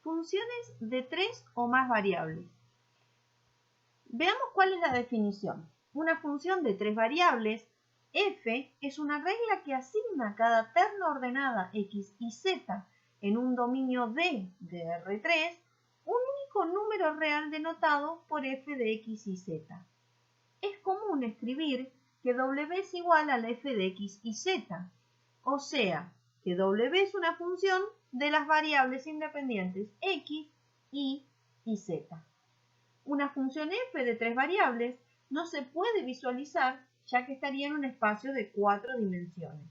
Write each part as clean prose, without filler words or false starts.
funciones de 3 o más variables. Veamos cuál es la definición. Una función de 3 variables, f, es una regla que asigna a cada terna ordenada x y z en un dominio D de R3 un único número real denotado por f de x y z. Es común escribir que w es igual a la f de x y z, o sea, que w es una función de las variables independientes x, y z. Una función f de 3 variables no se puede visualizar ya que estaría en un espacio de 4 dimensiones.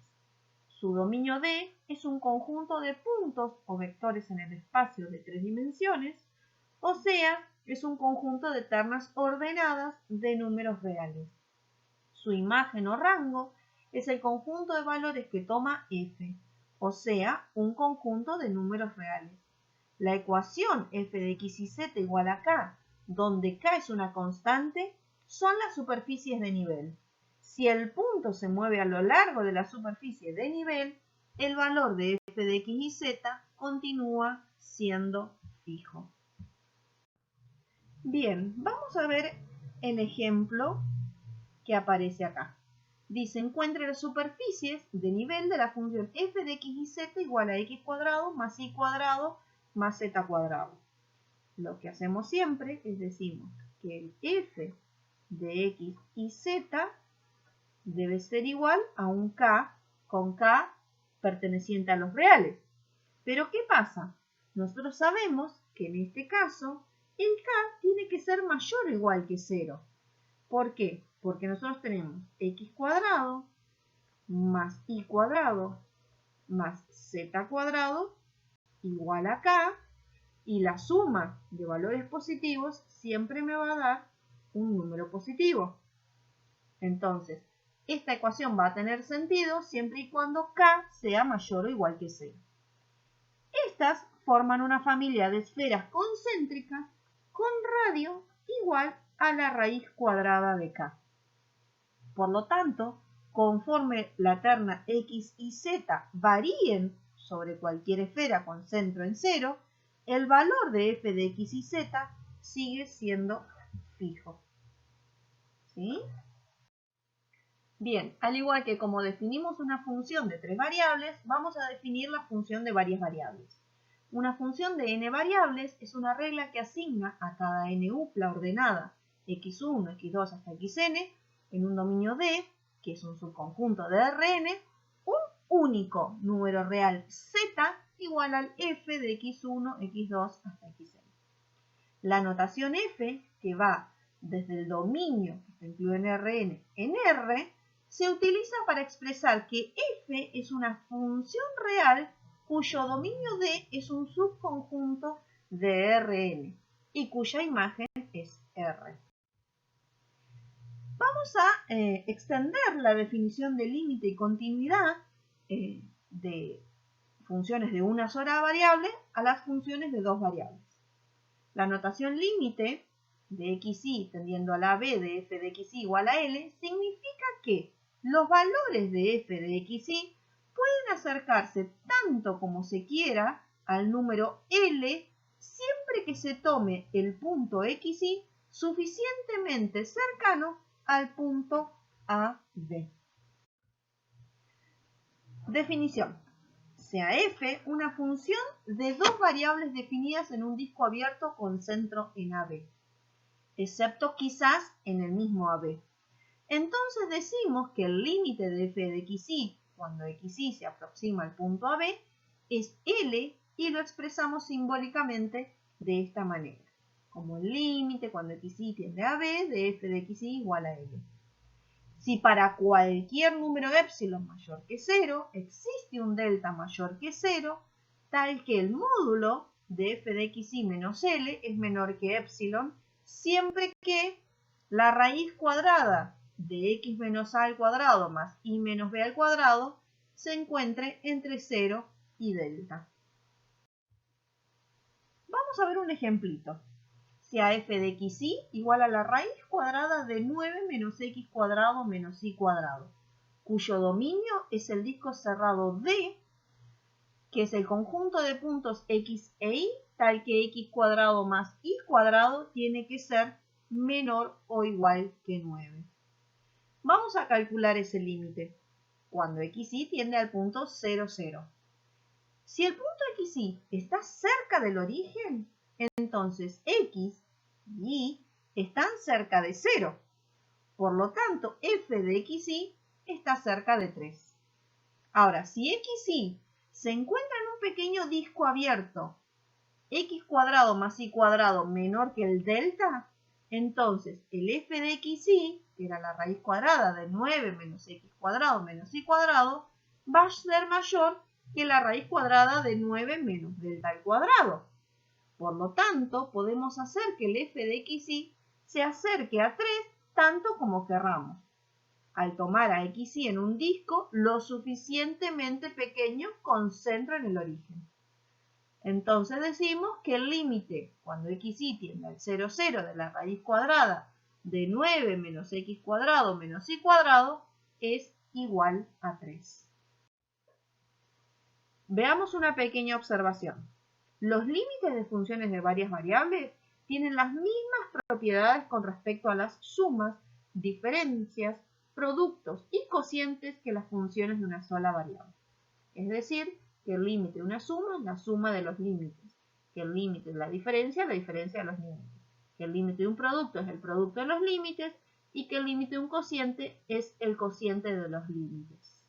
Su dominio D es un conjunto de puntos o vectores en el espacio de 3 dimensiones, o sea, es un conjunto de ternas ordenadas de números reales. Su imagen o rango es el conjunto de valores que toma f, o sea, un conjunto de números reales. La ecuación f de x y z igual a k, donde k es una constante, son las superficies de nivel. Si el punto se mueve a lo largo de la superficie de nivel, el valor de f de x y z continúa siendo fijo. Bien, vamos a ver el ejemplo que aparece acá. Dice, encuentre las superficies de nivel de la función f de x y z igual a x cuadrado más y cuadrado más z cuadrado. Lo que hacemos siempre es decimos que el f de x y z debe ser igual a un k con k perteneciente a los reales. Pero ¿qué pasa? Nosotros sabemos que en este caso el k tiene que ser mayor o igual que 0. ¿Por qué? Porque nosotros tenemos x cuadrado más y cuadrado más z cuadrado igual a k, y la suma de valores positivos siempre me va a dar un número positivo. Entonces, esta ecuación va a tener sentido siempre y cuando k sea mayor o igual que 0. Estas forman una familia de esferas concéntricas con radio igual a la raíz cuadrada de k. Por lo tanto, conforme la terna x y z varíen sobre cualquier esfera con centro en 0, el valor de f de x y z sigue siendo fijo. ¿Sí? Bien, al igual que como definimos una función de 3 variables, vamos a definir la función de varias variables. Una función de n variables es una regla que asigna a cada n upla ordenada x1, x2 hasta xn en un dominio D, que es un subconjunto de Rn, un único número real z igual al f de x1, x2 hasta xn. La notación f, que va desde el dominio que está incluido en Rn en R, se utiliza para expresar que f es una función real cuyo dominio D es un subconjunto de Rn y cuya imagen es R. Vamos a extender la definición de límite y continuidad de funciones de una sola variable a las funciones de 2 variables. La notación límite de xy tendiendo a la b de f de xy igual a L significa que los valores de f de xy pueden acercarse tanto como se quiera al número L siempre que se tome el punto xy suficientemente cercano al punto AB. Definición. Sea f una función de 2 variables definidas en un disco abierto con centro en AB, excepto quizás en el mismo AB. Entonces decimos que el límite de f de xy cuando xy se aproxima al punto AB es L y lo expresamos simbólicamente de esta manera, como el límite cuando xy tiende a B de f de xy igual a L. Si para cualquier número epsilon mayor que 0 existe un delta mayor que 0, tal que el módulo de f de xy menos L es menor que epsilon, siempre que la raíz cuadrada de x menos a al cuadrado más y menos b al cuadrado se encuentre entre 0 y delta. Vamos a ver un ejemplito. Sea f de xy igual a la raíz cuadrada de 9 menos x cuadrado menos y cuadrado, cuyo dominio es el disco cerrado D, que es el conjunto de puntos x e y tal que x cuadrado más y cuadrado tiene que ser menor o igual que 9. Vamos a calcular ese límite cuando xy tiende al punto 0, 0. Si el punto xy está cerca del origen, entonces x y y están cerca de 0. Por lo tanto, f de xy está cerca de 3. Ahora, si xy se encuentra en un pequeño disco abierto, x cuadrado más y cuadrado menor que el delta, entonces el f de xy, que era la raíz cuadrada de 9 menos x cuadrado menos y cuadrado, va a ser mayor que la raíz cuadrada de 9 menos delta al cuadrado. Por lo tanto, podemos hacer que el f de xy se acerque a 3 tanto como querramos, al tomar a xy en un disco lo suficientemente pequeño con centro en el origen. Entonces decimos que el límite cuando xy tiende al 0, 0 de la raíz cuadrada de 9 menos x cuadrado menos y cuadrado es igual a 3. Veamos una pequeña observación. Los límites de funciones de varias variables tienen las mismas propiedades con respecto a las sumas, diferencias, productos y cocientes que las funciones de una sola variable. Es decir, que el límite de una suma es la suma de los límites, que el límite de la diferencia es la diferencia de los límites, que el límite de un producto es el producto de los límites y que el límite de un cociente es el cociente de los límites.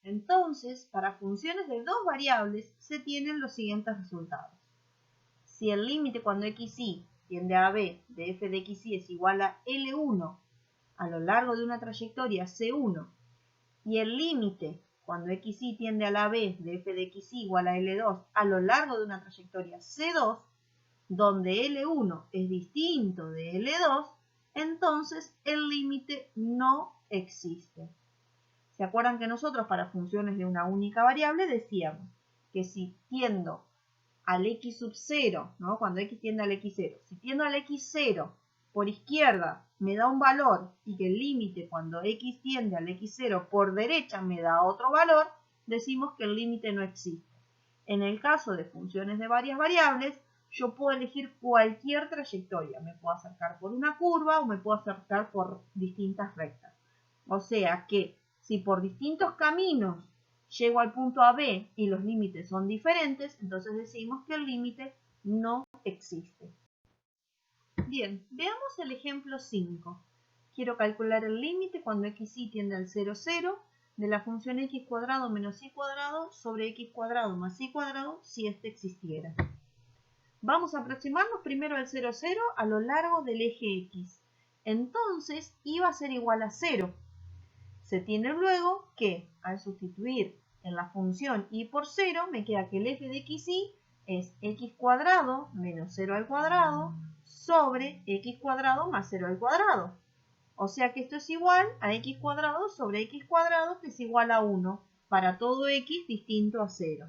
Entonces, para funciones de dos variables se tienen los siguientes resultados. Si el límite cuando xy tiende a b de f de xy es igual a L1 a lo largo de una trayectoria C1 y el límite cuando xy tiende a la b de f de xy igual a L2 a lo largo de una trayectoria C2, donde L1 es distinto de L2, entonces el límite no existe. ¿Se acuerdan que nosotros para funciones de una única variable decíamos que si tiendo al x sub 0, ¿no? Cuando x tiende al x0, si tiendo al x0 por izquierda me da un valor y que el límite cuando x tiende al x0 por derecha me da otro valor, decimos que el límite no existe. En el caso de funciones de varias variables, yo puedo elegir cualquier trayectoria. Me puedo acercar por una curva o me puedo acercar por distintas rectas. O sea que si por distintos caminos llego al punto AB y los límites son diferentes, entonces decimos que el límite no existe. Bien, veamos el ejemplo 5. Quiero calcular el límite cuando xy tiende al 0, 0 de la función x cuadrado menos y cuadrado sobre x cuadrado más y cuadrado si este existiera. Vamos a aproximarnos primero al 0, 0 a lo largo del eje x. Entonces, y va a ser igual a 0. Se tiene luego que, al sustituir en la función y por 0, me queda que el f de xy es x cuadrado menos 0 al cuadrado sobre x cuadrado más 0 al cuadrado. O sea que esto es igual a x cuadrado sobre x cuadrado, que es igual a 1, para todo x distinto a 0.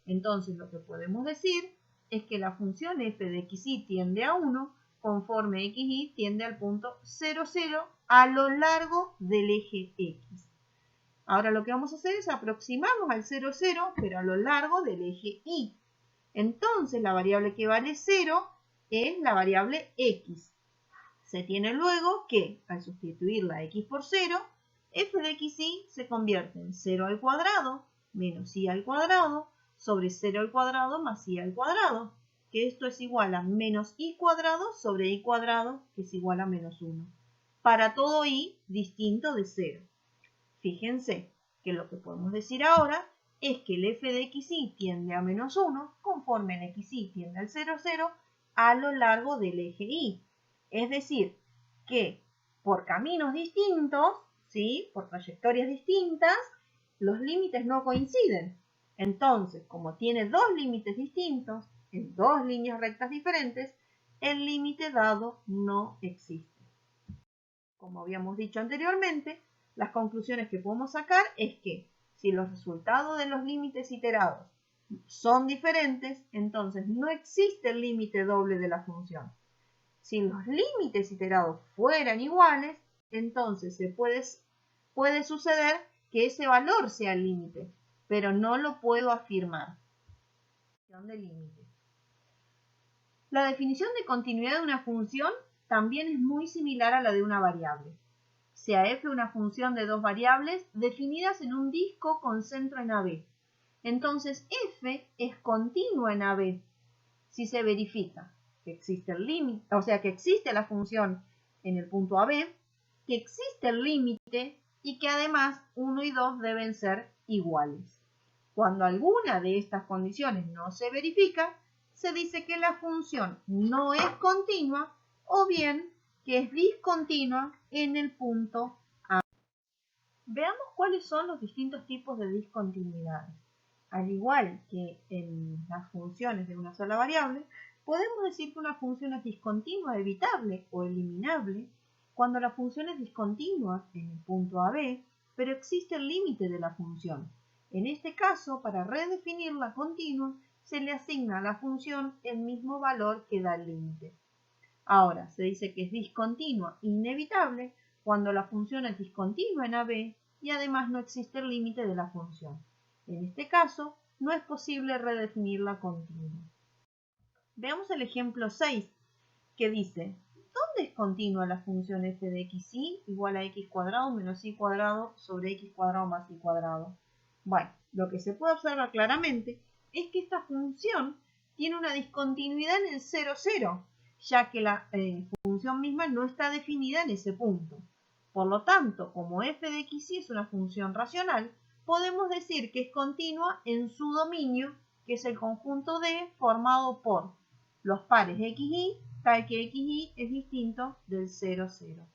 Entonces lo que podemos decir es que la función f de xy tiende a 1 conforme xy tiende al punto 0, 0 a lo largo del eje x. Ahora lo que vamos a hacer es aproximarnos al 0, 0, pero a lo largo del eje y. Entonces la variable que vale 0 es la variable x. Se tiene luego que, al sustituir la x por 0, f de xy se convierte en 0 al cuadrado menos y al cuadrado sobre 0 al cuadrado más y al cuadrado, que esto es igual a menos y cuadrado sobre y cuadrado, que es igual a menos 1, para todo y distinto de 0. Fíjense que lo que podemos decir ahora es que el f de xy tiende a menos 1 conforme el xy tiende al 0, 0 a lo largo del eje y. Es decir, que por caminos distintos, ¿sí? Por trayectorias distintas, los límites no coinciden. Entonces, como tiene dos límites distintos, en dos líneas rectas diferentes, el límite dado no existe. Como habíamos dicho anteriormente, las conclusiones que podemos sacar es que si los resultados de los límites iterados son diferentes, entonces no existe el límite doble de la función. Si los límites iterados fueran iguales, entonces puede suceder que ese valor sea el límite, pero no lo puedo afirmar. De límite. La definición de continuidad de una función también es muy similar a la de una variable. Sea f una función de dos variables definidas en un disco con centro en AB. Entonces f es continua en AB si se verifica que existe el límite, o sea, que existe la función en el punto AB, que existe el límite y que además 1 y 2 deben ser iguales. Cuando alguna de estas condiciones no se verifica, se dice que la función no es continua o bien que es discontinua en el punto A. Veamos cuáles son los distintos tipos de discontinuidades. Al igual que en las funciones de una sola variable, podemos decir que una función es discontinua evitable o eliminable cuando la función es discontinua en el punto AB, pero existe el límite de la función. En este caso, para redefinir la continua, se le asigna a la función el mismo valor que da el límite. Ahora, se dice que es discontinua inevitable cuando la función es discontinua en AB y además no existe el límite de la función. En este caso, no es posible redefinir la continua. Veamos el ejemplo 6, que dice, ¿dónde es continua la función f de xy igual a x cuadrado menos y cuadrado sobre x cuadrado más y cuadrado? Bueno, lo que se puede observar claramente es que esta función tiene una discontinuidad en el 0, 0, ya que la función misma no está definida en ese punto. Por lo tanto, como f de xy es una función racional, podemos decir que es continua en su dominio, que es el conjunto D formado por los pares x y, tal que x y es distinto del 0, 0.